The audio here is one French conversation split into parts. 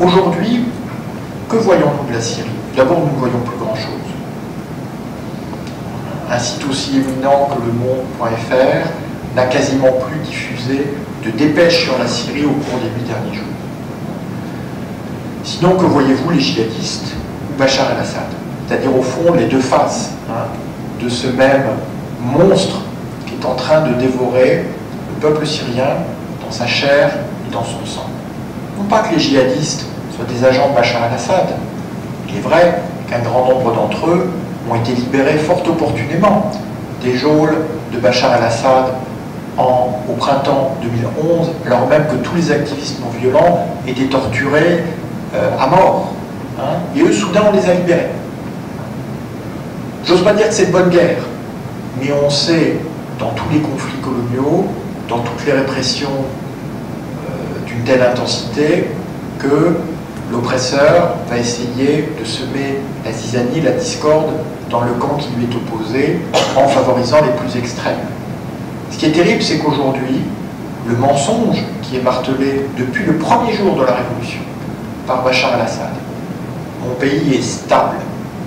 Aujourd'hui, que voyons-nous de la Syrie? D'abord, nous ne voyons plus grand-chose. Un site aussi éminent que le Monde.fr n'a quasiment plus diffusé de dépêches sur la Syrie au cours des 8 derniers jours. Sinon, que voyez-vous, les djihadistes ou Bachar el-Assad? C'est-à-dire, au fond, les deux faces de ce même monstre qui est en train de dévorer le peuple syrien dans sa chair et dans son sang. Non pas que les djihadistes soient des agents de Bachar el-Assad. Il est vrai qu'un grand nombre d'entre eux ont été libérés fort opportunément des geôles de Bachar el-Assad au printemps 2011, alors même que tous les activistes non violents étaient torturés à mort. Et eux, soudain, on les a libérés. J'ose pas dire que c'est de bonne guerre, mais on sait, dans tous les conflits coloniaux, dans toutes les répressions d'une telle intensité, que l'oppresseur va essayer de semer la zizanie, la discorde dans le camp qui lui est opposé, en favorisant les plus extrêmes. Ce qui est terrible, c'est qu'aujourd'hui, le mensonge qui est martelé depuis le premier jour de la Révolution par Bachar el-Assad, mon pays est stable,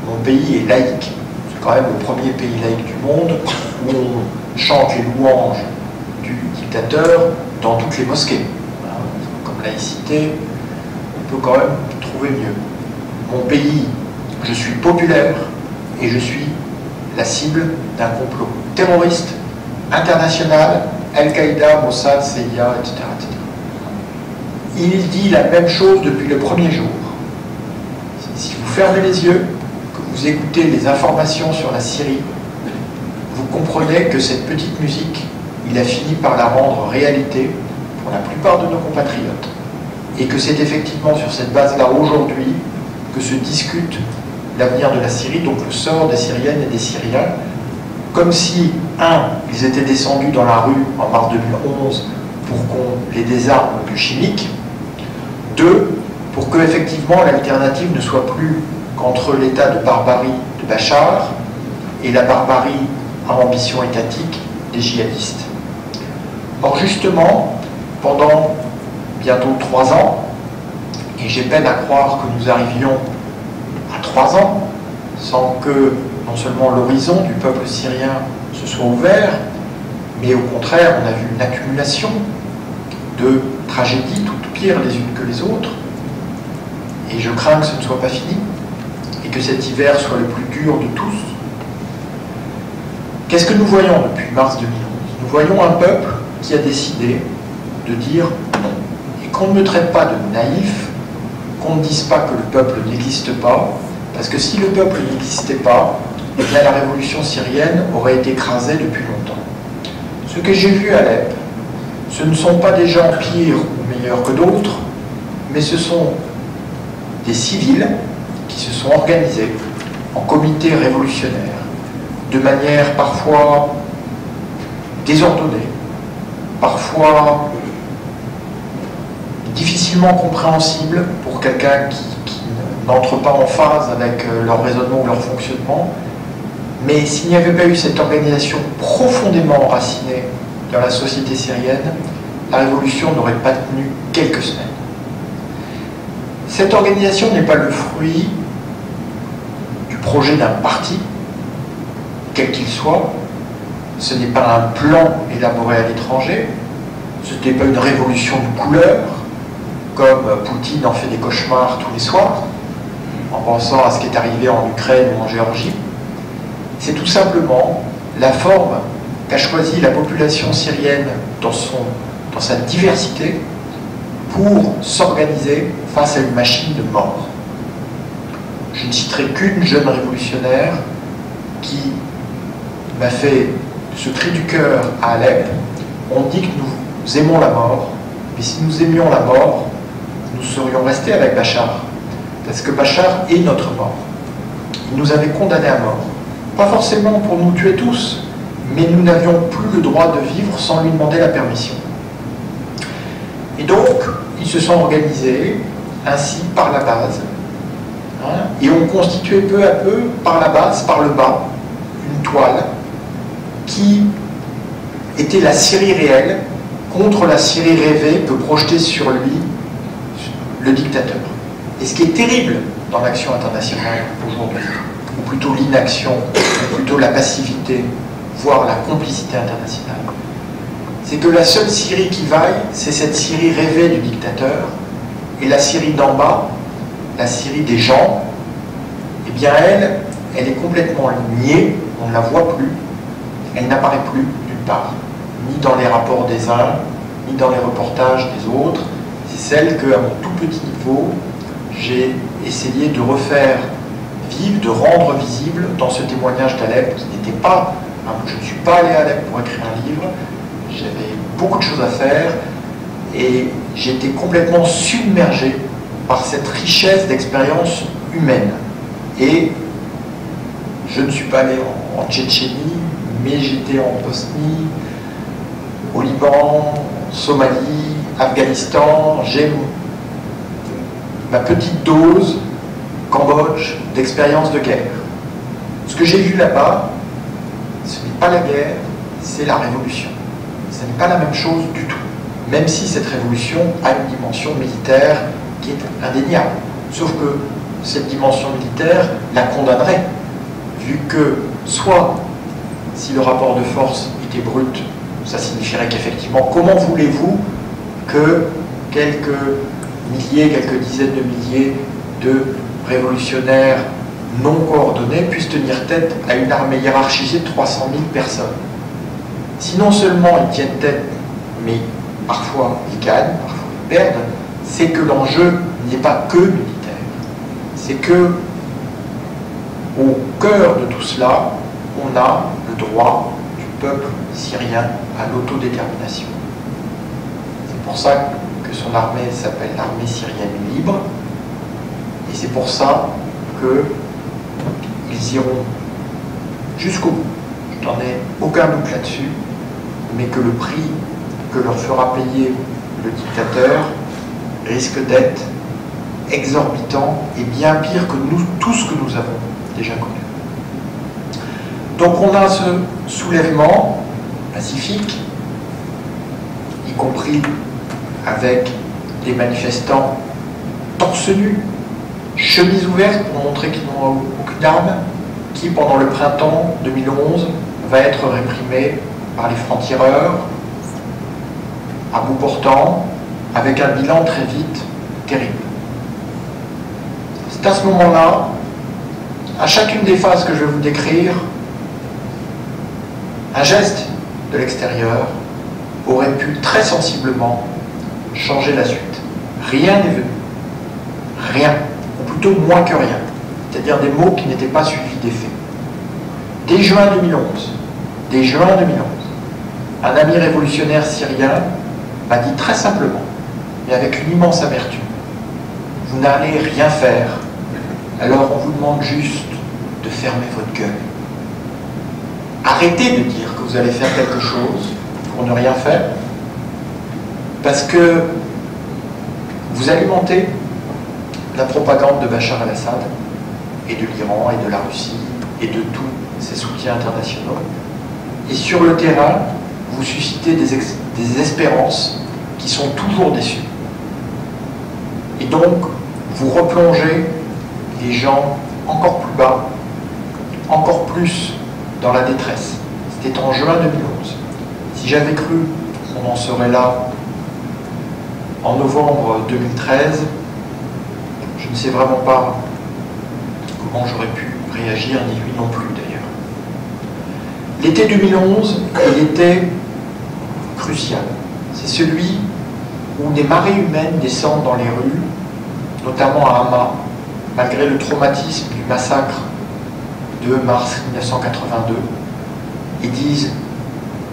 mon pays est laïque, c'est quand même le premier pays laïque du monde où on chante les louanges du dictateur dans toutes les mosquées. Comme laïcité, on peut quand même trouver mieux. Mon pays, je suis populaire et je suis la cible d'un complot terroriste international, Al-Qaïda, Mossad, CIA, etc., etc. Il dit la même chose depuis le premier jour. Si vous fermez les yeux, que vous écoutez les informations sur la Syrie, vous comprenez que cette petite musique, il a fini par la rendre réalité pour la plupart de nos compatriotes. Et que c'est effectivement sur cette base-là aujourd'hui que se discute l'avenir de la Syrie, donc le sort des Syriennes et des Syriens, comme si, ils étaient descendus dans la rue en mars 2011 pour qu'on les désarme du chimique, 2, pour que effectivement l'alternative ne soit plus qu'entre l'état de barbarie de Bachar et la barbarie à ambition étatique des djihadistes. Or justement, pendant bientôt 3 ans, et j'ai peine à croire que nous arrivions à 3 ans sans que non seulement l'horizon du peuple syrien se soit ouvert, mais au contraire, on a vu une accumulation de tragédies, toutes pires les unes que les autres, et je crains que ce ne soit pas fini, et que cet hiver soit le plus dur de tous. Qu'est-ce que nous voyons depuis mars 2011? Nous voyons un peuple qui a décidé de dire non, et qu'on ne me traite pas de naïf, qu'on ne dise pas que le peuple n'existe pas, parce que si le peuple n'existait pas, eh bien la révolution syrienne aurait été écrasée depuis longtemps. Ce que j'ai vu à Alep, ce ne sont pas des gens pires ou meilleurs que d'autres, mais ce sont des civils qui se sont organisés en comités révolutionnaires, de manière parfois désordonnée, parfois difficilement compréhensible pour quelqu'un qui n'entre pas en phase avec leur raisonnement ou leur fonctionnement. Mais s'il n'y avait pas eu cette organisation profondément enracinée dans la société syrienne, la révolution n'aurait pas tenu quelques semaines. Cette organisation n'est pas le fruit du projet d'un parti, quel qu'il soit. Ce n'est pas un plan élaboré à l'étranger, ce n'est pas une révolution de couleur, comme Poutine en fait des cauchemars tous les soirs, en pensant à ce qui est arrivé en Ukraine ou en Géorgie. C'est tout simplement la forme qu'a choisie la population syrienne dans sa diversité pour s'organiser face à une machine de mort. Je ne citerai qu'une jeune révolutionnaire qui m'a fait ce cri du cœur à Alep. On dit que nous aimons la mort, mais si nous aimions la mort, nous serions restés avec Bachar, parce que Bachar est notre mort. Il nous avait condamnés à mort. Pas forcément pour nous tuer tous, mais nous n'avions plus le droit de vivre sans lui demander la permission. Et donc, ils se sont organisés ainsi par la base, et ont constitué peu à peu, par la base, par le bas, une toile qui était la Syrie réelle contre la Syrie rêvée que projetait sur lui le dictateur. Et ce qui est terrible dans l'action internationale aujourd'hui, ou plutôt l'inaction, ou plutôt la passivité, voire la complicité internationale, c'est que la seule Syrie qui vaille, c'est cette Syrie rêvée du dictateur, et la Syrie d'en bas, la Syrie des gens, eh bien elle est complètement niée, on ne la voit plus, elle n'apparaît plus nulle part, ni dans les rapports des uns, ni dans les reportages des autres. C'est celle que, à mon tout petit niveau, j'ai essayé de refaire vivre, de rendre visible dans ce témoignage d'Alep, qui n'était pas... Je ne suis pas allé à Alep pour écrire un livre, j'avais beaucoup de choses à faire, et j'ai été complètement submergé par cette richesse d'expériences humaines. Et je ne suis pas allé en Tchétchénie, mais j'étais en Bosnie, au Liban, en Somalie, Afghanistan. J'ai ma petite dose, Cambodge, d'expérience de guerre. Ce que j'ai vu là-bas, ce n'est pas la guerre, c'est la révolution. Ce n'est pas la même chose du tout, même si cette révolution a une dimension militaire qui est indéniable. Sauf que cette dimension militaire la condamnerait, vu que soit, si le rapport de force était brut, ça signifierait qu'effectivement, comment voulez-vous que quelques milliers, quelques dizaines de milliers de révolutionnaires non coordonnés puissent tenir tête à une armée hiérarchisée de 300 000 personnes. Si non seulement ils tiennent tête, mais parfois ils gagnent, parfois ils perdent, c'est que l'enjeu n'est pas que militaire. C'est que, au cœur de tout cela, on a le droit du peuple syrien à l'autodétermination. C'est pour ça que son armée s'appelle l'armée syrienne libre, et c'est pour ça qu'ils iront jusqu'au bout. Je n'en ai aucun doute là-dessus, mais que le prix que leur fera payer le dictateur risque d'être exorbitant et bien pire que tout ce que nous avons déjà connu. Donc on a ce soulèvement pacifique, y compris avec des manifestants torse nu, chemise ouverte pour montrer qu'ils n'ont aucune arme, qui pendant le printemps 2011 va être réprimé par les francs-tireurs à bout portant, avec un bilan très vite terrible. C'est à ce moment-là, à chacune des phases que je vais vous décrire, un geste de l'extérieur aurait pu très sensiblement changer la suite. Rien n'est venu. Rien. Ou plutôt moins que rien. C'est-à-dire des mots qui n'étaient pas suivis des faits. Dès juin 2011, un ami révolutionnaire syrien m'a dit très simplement, mais avec une immense amertume, vous n'allez rien faire, alors on vous demande juste de fermer votre gueule. Arrêtez de dire que vous allez faire quelque chose pour ne rien faire, parce que vous alimentez la propagande de Bachar el-Assad et de l'Iran et de la Russie et de tous ses soutiens internationaux. Et sur le terrain, vous suscitez des espérances qui sont toujours déçues. Et donc, vous replongez les gens encore plus bas, encore plus dans la détresse. C'était en juin 2011. Si j'avais cru qu'on en serait là en novembre 2013, je ne sais vraiment pas comment j'aurais pu réagir, ni lui non plus d'ailleurs. L'été 2011 est l'été crucial. C'est celui où des marées humaines descendent dans les rues, notamment à Hama, malgré le traumatisme du massacre de mars 1982, et disent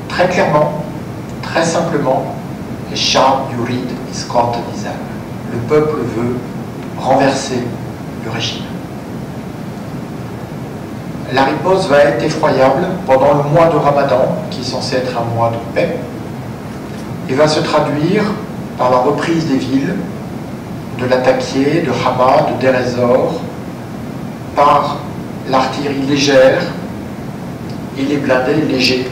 très clairement, très simplement, « Sha'ab yurid isqat al-nizam ». Le peuple veut renverser le régime. La riposte va être effroyable pendant le mois de Ramadan, qui est censé être un mois de paix, et va se traduire par la reprise des villes, de Latakia, de Hama, de Deir ez-Zor, par l'artillerie légère et les blindés légers.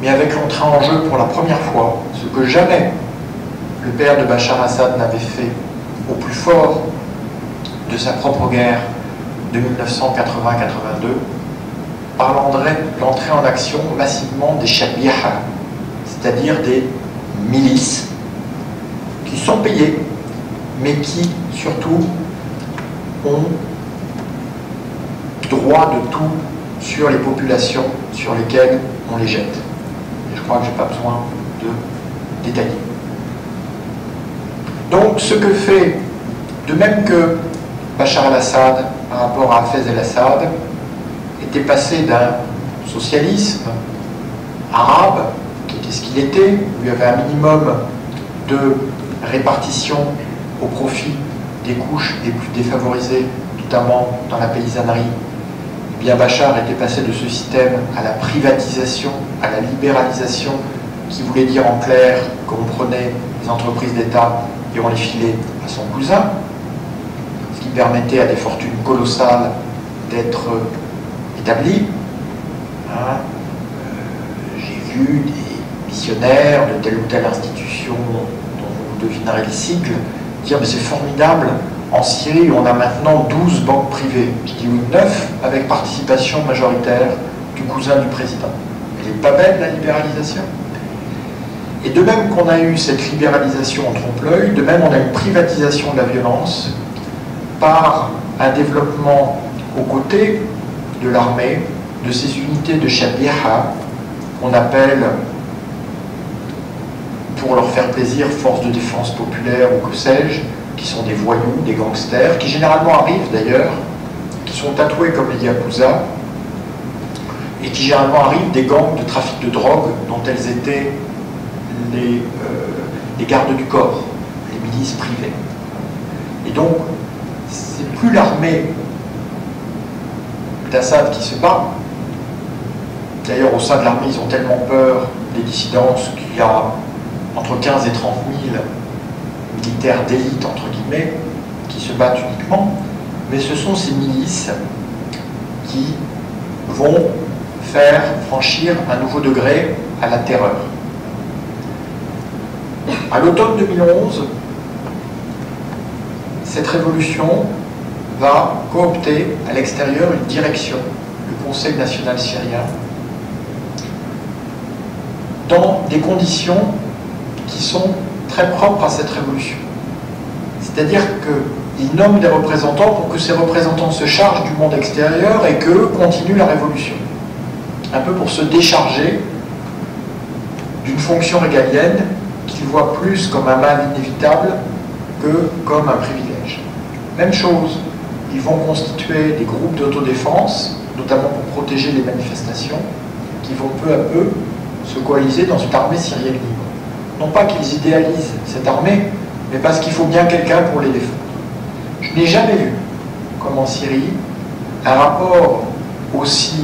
Mais avec l'entrée en jeu pour la première fois, ce que jamais le père de Bachar el-Assad n'avait fait au plus fort de sa propre guerre de 1980-82, par l'entrée en action massivement des shabiha, c'est-à-dire des milices qui sont payées, mais qui surtout ont droit de tout sur les populations sur lesquelles on les jette. Et je crois que je n'ai pas besoin de détailler. Donc ce que fait, de même que Bachar el-Assad par rapport à Hafez el-Assad, était passé d'un socialisme arabe, qui était ce qu'il était, où il y avait un minimum de répartition au profit des couches les plus défavorisées, notamment dans la paysannerie. Eh bien, Bachar était passé de ce système à la privatisation, à la libéralisation, qui voulait dire en clair qu'on prenait les entreprises d'État et on les filait à son cousin, ce qui permettait à des fortunes colossales d'être établies. J'ai vu des missionnaires de telle ou telle institution dont vous devinerez les sigles dire mais c'est formidable, en Syrie on a maintenant 12 banques privées, je dis oui 9 avec participation majoritaire du cousin du président. Elle n'est pas belle la libéralisation? Et de même qu'on a eu cette libéralisation en trompe-l'œil, de même on a une privatisation de la violence par un développement aux côtés de l'armée de ces unités de shabiha qu'on appelle, pour leur faire plaisir, forces de défense populaire ou que sais-je, qui sont des voyous, des gangsters, qui généralement arrivent d'ailleurs, qui sont tatoués comme les yakuza, et qui généralement arrivent des gangs de trafic de drogue dont elles étaient les gardes du corps, les milices privées. Et donc, c'est plus l'armée d'Assad qui se bat. D'ailleurs, au sein de l'armée, ils ont tellement peur des dissidences qu'il y a entre 15 et 30 000 militaires d'élite, entre guillemets, qui se battent uniquement. Mais ce sont ces milices qui vont faire franchir un nouveau degré à la terreur. À l'automne 2011, cette révolution va coopter à l'extérieur une direction, le Conseil national syrien, dans des conditions qui sont très propres à cette révolution. C'est-à-dire qu'ils nomment des représentants pour que ces représentants se chargent du monde extérieur et qu'eux continuent la révolution. Un peu pour se décharger d'une fonction régalienne qu'ils voient plus comme un mal inévitable que comme un privilège. Même chose, ils vont constituer des groupes d'autodéfense, notamment pour protéger les manifestations, qui vont peu à peu se coaliser dans une armée syrienne libre. Non pas qu'ils idéalisent cette armée, mais parce qu'il faut bien quelqu'un pour les défendre. Je n'ai jamais vu, comme en Syrie, un rapport aussi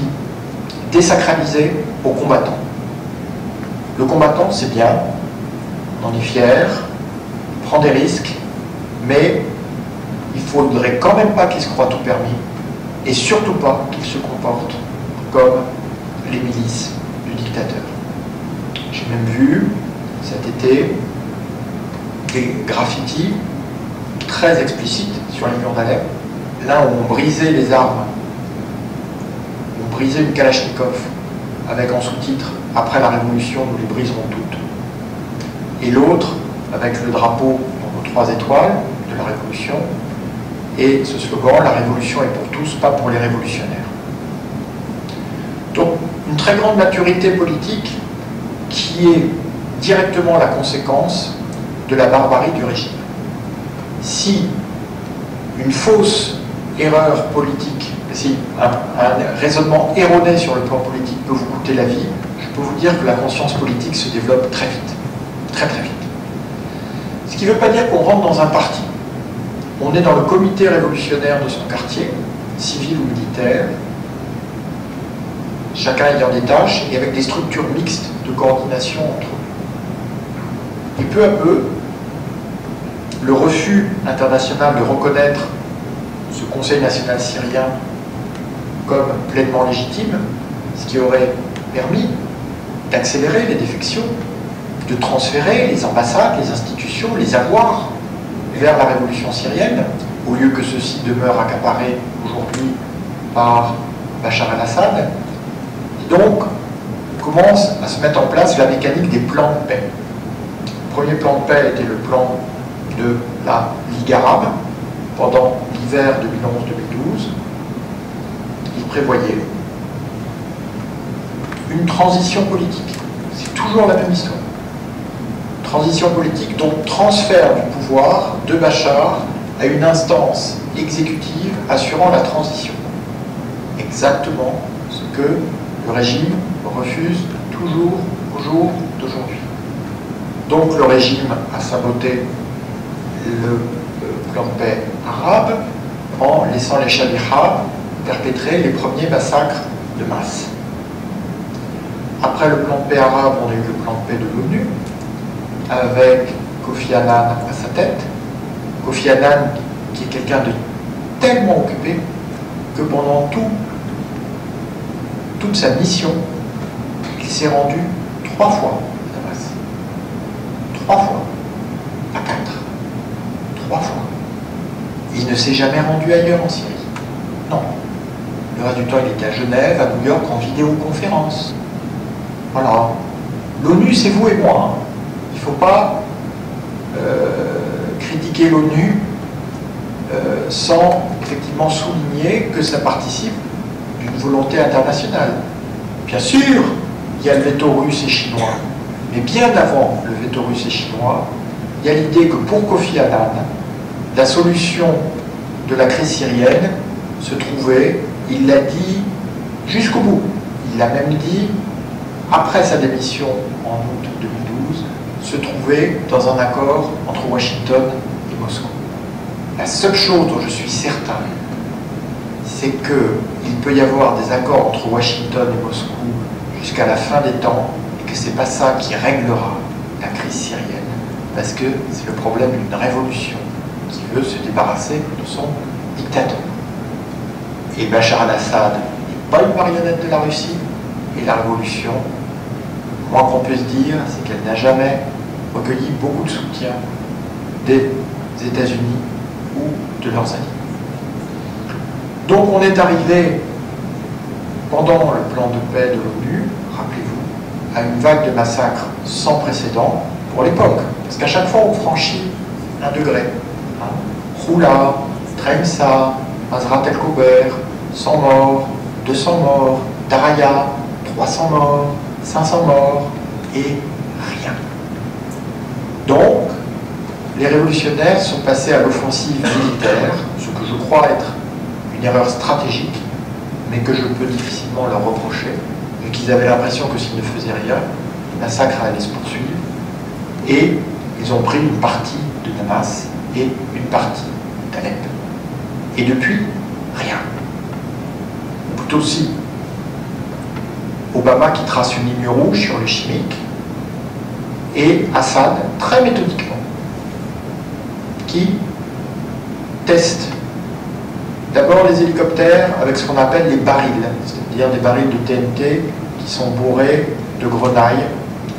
désacralisé aux combattants. Le combattant, c'est bien, on en est fier, il prend des risques, mais il ne faudrait quand même pas qu'il se croie tout permis, et surtout pas qu'il se comporte comme les milices du dictateur. J'ai même vu cet été des graffitis très explicites sur les murs d'Alep, là où on brisait les armes, on brisait une Kalachnikov avec en sous-titre « Après la Révolution, nous les briserons toutes », et l'autre avec le drapeau aux 3 étoiles de la Révolution, et ce slogan « La Révolution est pour tous, pas pour les révolutionnaires ». Donc, une très grande maturité politique qui est directement la conséquence de la barbarie du régime. Si une fausse erreur politique, si un raisonnement erroné sur le plan politique peut vous coûter la vie, je peux vous dire que la conscience politique se développe très vite, très très vite. Ce qui ne veut pas dire qu'on rentre dans un parti. On est dans le comité révolutionnaire de son quartier, civil ou militaire, chacun ayant des tâches et avec des structures mixtes de coordination entre eux. Et peu à peu, le refus international de reconnaître ce Conseil national syrien comme pleinement légitime, ce qui aurait permis d'accélérer les défections, de transférer les ambassades, les institutions, les avoirs vers la révolution syrienne, au lieu que ceci demeure accaparé aujourd'hui par Bachar el-Assad. Et donc, commence à se mettre en place la mécanique des plans de paix. Le premier plan de paix était le plan de la Ligue arabe pendant l'hiver 2011-2012. Il prévoyait une transition politique. C'est toujours la même histoire. Transition politique, donc transfert du pouvoir de Bachar à une instance exécutive assurant la transition. Exactement ce que le régime refuse toujours au jour d'aujourd'hui. Donc le régime a saboté le plan de paix arabe en laissant les Chabiha perpétrer les premiers massacres de masse. Après le plan de paix arabe, on a eu le plan de paix de l'ONU, avec Kofi Annan à sa tête. Kofi Annan, qui est quelqu'un de tellement occupé que pendant toute sa mission, il s'est rendu 3 fois à Damas. 3 fois, pas 4. 3 fois. Il ne s'est jamais rendu ailleurs en Syrie. Non. Le reste du temps, il était à Genève, à New York, en vidéoconférence. Voilà. L'ONU, c'est vous et moi. Hein. Il ne faut pas critiquer l'ONU sans effectivement souligner que ça participe d'une volonté internationale. Bien sûr, il y a le veto russe et chinois, mais bien avant le veto russe et chinois, il y a l'idée que pour Kofi Annan, la solution de la crise syrienne se trouvait, il l'a dit jusqu'au bout, il l'a même dit après sa démission en août 2012, se trouvait dans un accord entre Washington et Moscou. La seule chose dont je suis certain, c'est qu'il peut y avoir des accords entre Washington et Moscou jusqu'à la fin des temps, et que c'est pas ça qui réglera la crise syrienne, parce que c'est le problème d'une révolution qui veut se débarrasser de son dictateur. Et Bachar el-Assad n'est pas une marionnette de la Russie, et la révolution, le moins qu'on peut se dire, c'est qu'elle n'a jamais recueilli beaucoup de soutien des États-Unis ou de leurs alliés. Donc on est arrivé, pendant le plan de paix de l'ONU, rappelez-vous, à une vague de massacres sans précédent pour l'époque. Parce qu'à chaque fois, on franchit un degré. Khoula, Tremsa, Mazrat el-Kouber, 100 morts, 200 morts, Daraya, 300 morts, 500 morts, et rien. Donc, les révolutionnaires sont passés à l'offensive militaire, ce que je crois être une erreur stratégique, mais que je peux difficilement leur reprocher, et qu'ils avaient l'impression que s'ils ne faisaient rien, le massacre allait se poursuivre, et ils ont pris une partie de Damas et une partie d'Alep. Et depuis, rien. Ou plutôt si. Obama qui trace une ligne rouge sur le chimique, et Assad, très méthodiquement, qui teste d'abord les hélicoptères avec ce qu'on appelle les barils, c'est-à-dire des barils de TNT qui sont bourrés de grenaille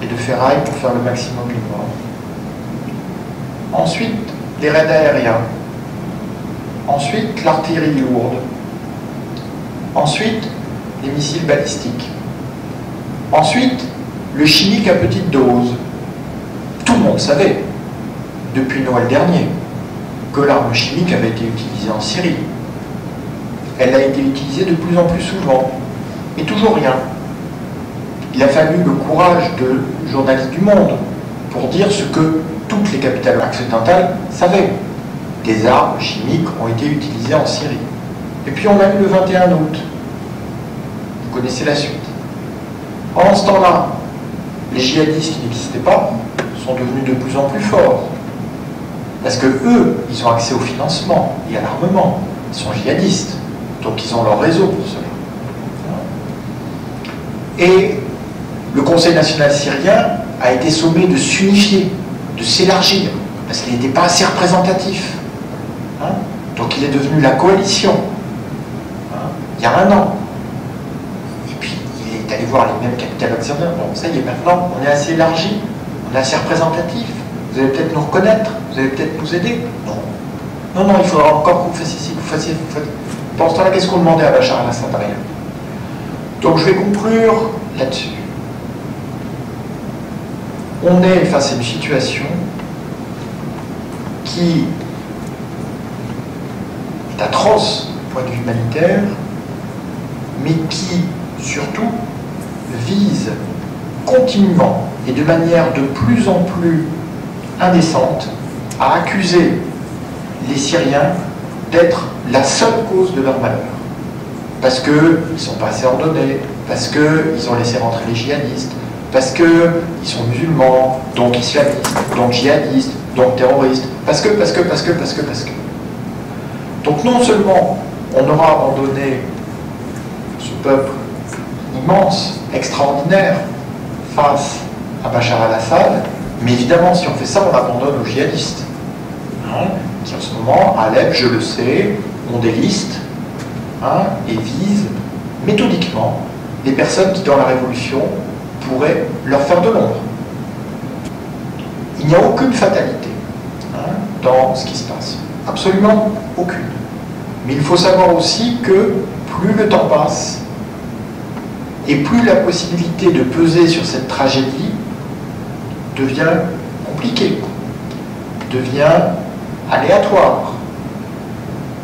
et de ferraille pour faire le maximum de morts. Ensuite, les raids aériens. Ensuite, l'artillerie lourde. Ensuite, les missiles balistiques. Ensuite, le chimique à petite dose. Tout le monde savait, depuis Noël dernier, que l'arme chimique avait été utilisée en Syrie. Elle a été utilisée de plus en plus souvent, et toujours rien. Il a fallu le courage de journalistes du monde pour dire ce que toutes les capitales occidentales savaient. Des armes chimiques ont été utilisées en Syrie. Et puis on a eu le 21 août. Vous connaissez la suite. Pendant ce temps-là, les djihadistes qui n'existaient pas sont devenus de plus en plus forts. Parce que eux, ils ont accès au financement et à l'armement. Ils sont djihadistes. Donc ils ont leur réseau pour cela. Et le Conseil national syrien a été sommé de s'unifier, de s'élargir, parce qu'il n'était pas assez représentatif. Donc il est devenu la coalition, il y a 1 an. Et puis il est allé voir les mêmes capitales occidentales. Donc ça y est, maintenant on est assez élargi, on est assez représentatif. Vous allez peut-être nous reconnaître, vous allez peut-être nous aider. Non. Non, non, il faudra encore que vous fassiez ci, que vous fassiez... Pendant ce temps-là, qu'est-ce qu'on demandait à Bachar al-Assad? Rien. Donc je vais conclure là-dessus. On est face à une situation qui est atroce du point de vue humanitaire, mais qui, surtout, vise continuellement et de manière de plus en plus indécente à accuser les Syriens d'être la seule cause de leur malheur. Parce qu'ils ne sont pas assez ordonnés, parce qu'ils ont laissé rentrer les djihadistes, parce qu'ils sont musulmans, donc islamistes, donc djihadistes, donc terroristes, parce que. Donc non seulement on aura abandonné ce peuple immense, extraordinaire, face à Bachar al-Assad, mais évidemment si on fait ça, on abandonne aux djihadistes, qui en ce moment, à Alep, je le sais, ont des listes, et visent méthodiquement les personnes qui, dans la révolution, pourraient leur faire de l'ombre. Il n'y a aucune fatalité dans ce qui se passe. Absolument aucune. Mais il faut savoir aussi que plus le temps passe, et plus la possibilité de peser sur cette tragédie devient compliquée, devient aléatoire,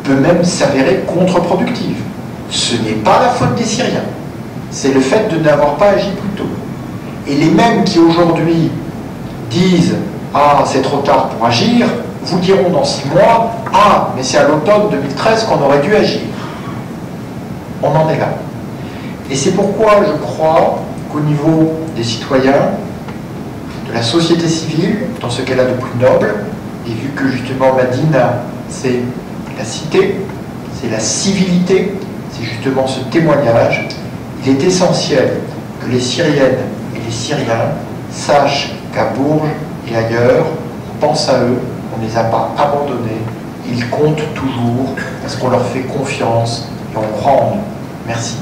peut même s'avérer contre-productive. Ce n'est pas la faute des Syriens, c'est le fait de n'avoir pas agi plus tôt. Et les mêmes qui aujourd'hui disent « Ah, c'est trop tard pour agir », vous diront dans 6 mois « Ah, mais c'est à l'automne 2013 qu'on aurait dû agir ». On en est là. Et c'est pourquoi je crois qu'au niveau des citoyens, de la société civile, dans ce qu'elle a de plus noble, et vu que justement Madinah, c'est la cité, c'est la civilité, c'est justement ce témoignage, il est essentiel que les Syriennes et les Syriens sachent qu'à Bourges et ailleurs, on pense à eux, on ne les a pas abandonnés, ils comptent toujours parce qu'on leur fait confiance et on croit en eux. Merci.